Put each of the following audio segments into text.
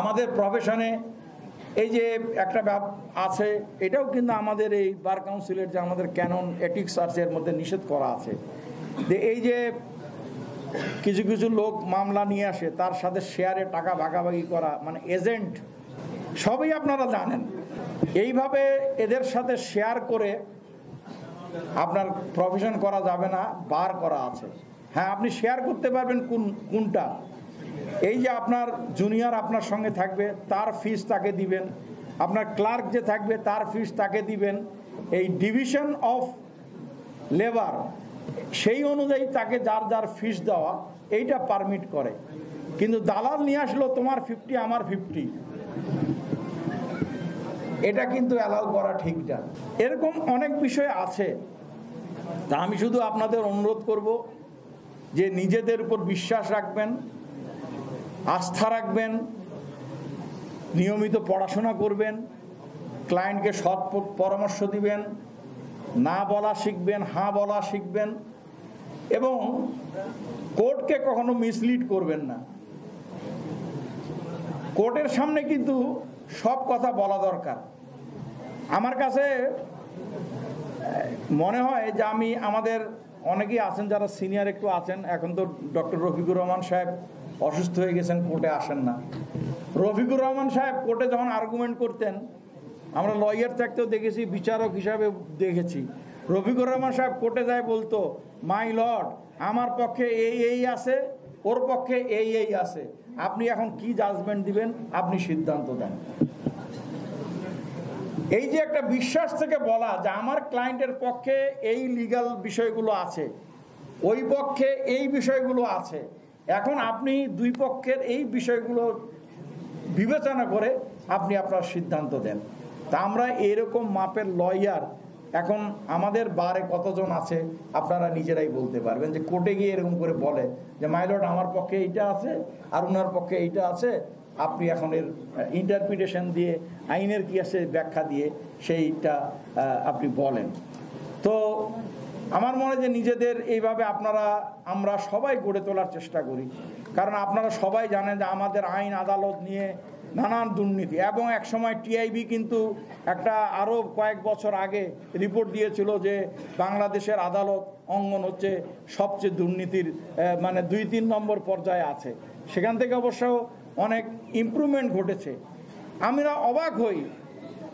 আমাদের প্রফেশনে এই যে একটা আছে, এটাও কিন্তু আমাদের এই বার কাউন্সিলের যে আমাদের ক্যানন এথিক্স আছে, এর মধ্যে নিষেধ করা আছে যে এই যে কিছু কিছু লোক মামলা নিয়ে আসে, তার সাথে শেয়ারে টাকা ভাগাভাগি করা, মানে এজেন্ট, সবই আপনারা জানেন। এইভাবে এদের সাথে শেয়ার করে আপনার প্রফেশন করা যাবে না, বার করা আছে। হ্যাঁ, আপনি শেয়ার করতে পারবেন কোনটা, এই যে আপনার জুনিয়র আপনার সঙ্গে থাকবে তার ফিস তাকে দিবেন, আপনার ক্লার্ক যে থাকবে তার ফিস তাকে দিবেন, এই ডিভিশন অফ লেবার সেই অনুযায়ী তাকে যার যার ফিস দেওয়া, এইটা পারমিট করে। কিন্তু দালাল নিয়ে আসলো তোমার 50 আমার 50, এটা কিন্তু অ্যালাউ করা ঠিক না। এরকম অনেক বিষয় আছে। তা আমি শুধু আপনাদের অনুরোধ করব যে নিজেদের উপর বিশ্বাস রাখবেন, আস্থা রাখবেন, নিয়মিত পড়াশোনা করবেন, ক্লায়েন্টকে সৎ পরামর্শ দিবেন, না বলা শিখবেন, হ্যাঁ বলা শিখবেন, এবং কোর্টকে কখনো মিসলিড করবেন না। কোর্টের সামনে কিন্তু সব কথা বলা দরকার। আমার কাছে মনে হয় যে আমাদের অনেকেই আছেন যারা সিনিয়র একটু আছেন, এখন তো ডক্টর রফিকুর রহমান সাহেব অসুস্থ হয়ে গেছেন, কোর্টে আসেন না। রফিকুর রহমান সাহেব কোর্টে যখন আর্গুমেন্ট করতেন, আমরা লয়ার থাকতেও দেখেছি, বিচারক হিসাবে দেখেছি, রফিকুর রহমান সাহেব কোর্টে যায় বলতো, মাই লর্ড, আমার পক্ষে এই আছে, ওর পক্ষে এই আছে, আপনি এখন কি জাজমেন্ট দিবেন, আপনি সিদ্ধান্ত দেন। এই যে একটা বিশ্বাস থেকে বলা যে আমার ক্লায়েন্টের পক্ষে এই লিগ্যাল বিষয়গুলো আছে, ওই পক্ষে এই বিষয়গুলো আছে, এখন আপনি দুই পক্ষের এই বিষয়গুলো বিবেচনা করে আপনি আপনার সিদ্ধান্ত দেন। তা আমরা এরকম মাপের লয়ার এখন আমাদের বারে কতজন আছে আপনারা নিজেরাই বলতে পারবেন, যে কোর্টে গিয়ে এরকম করে বলে যে মাই লর্ড আমার পক্ষে এইটা আছে আর ওনার পক্ষে এইটা আছে, আপনি এখন এর ইন্টারপ্রিটেশন দিয়ে, আইনের কি আছে ব্যাখ্যা দিয়ে সেইটা আপনি বলেন। তো আমার মনে হয় যে নিজেদের এইভাবে আমরা সবাই গড়ে তোলার চেষ্টা করি, কারণ আপনারা সবাই জানেন যে আমাদের আইন আদালত নিয়ে নানান দুর্নীতি, এবং একসময় টিআইবি কিন্তু একটা আরও কয়েক বছর আগে রিপোর্ট দিয়েছিল যে বাংলাদেশের আদালত অঙ্গন হচ্ছে সবচেয়ে দুর্নীতির মানে 2-3 নম্বর পর্যায়ে আছে। সেখান থেকে অবশ্য অনেক ইমপ্রুভমেন্ট ঘটেছে। আমরা অবাক হই,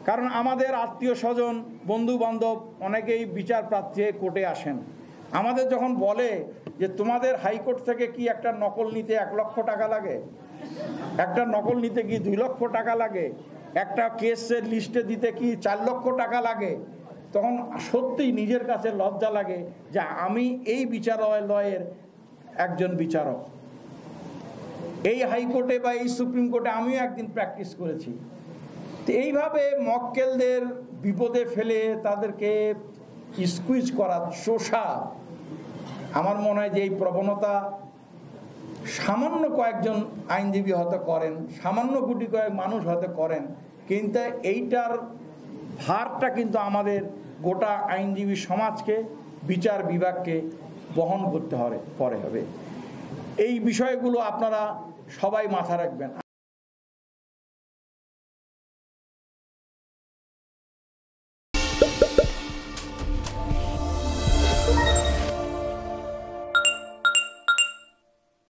কারণ আমাদের আত্মীয় স্বজন, বন্ধু বান্ধব অনেকেই বিচার প্রার্থী কোর্টে আসেন। আমাদের যখন বলে যে তোমাদের হাইকোর্ট থেকে কি একটা নকল নিতে 1 লক্ষ টাকা লাগে, একটা নকল নিতে কি 2 লক্ষ টাকা লাগে, একটা কেসের লিস্টে দিতে কি 4 লক্ষ টাকা লাগে, তখন সত্যিই নিজের কাছে লজ্জা লাগে যে আমি এই বিচারালয়ের একজন বিচারক, এই হাইকোর্টে বা এই সুপ্রিম কোর্টে আমিও একদিন প্র্যাকটিস করেছি। তো এইভাবে মক্কেলদের বিপদে ফেলে তাদেরকে স্কুইজ করা, শোষা, আমার মনে হয় যে এই প্রবণতা সামান্য কয়েকজন আইনজীবী হয়তো করেন, সামান্য গুটি কয়েক মানুষ হয়তো করেন, কিন্তু এইটার ভারটা কিন্তু আমাদের গোটা আইনজীবী সমাজকে, বিচার বিভাগকে বহন করতে হবে। এই বিষয়গুলো আপনারা সবাই মাথা রাখবেন।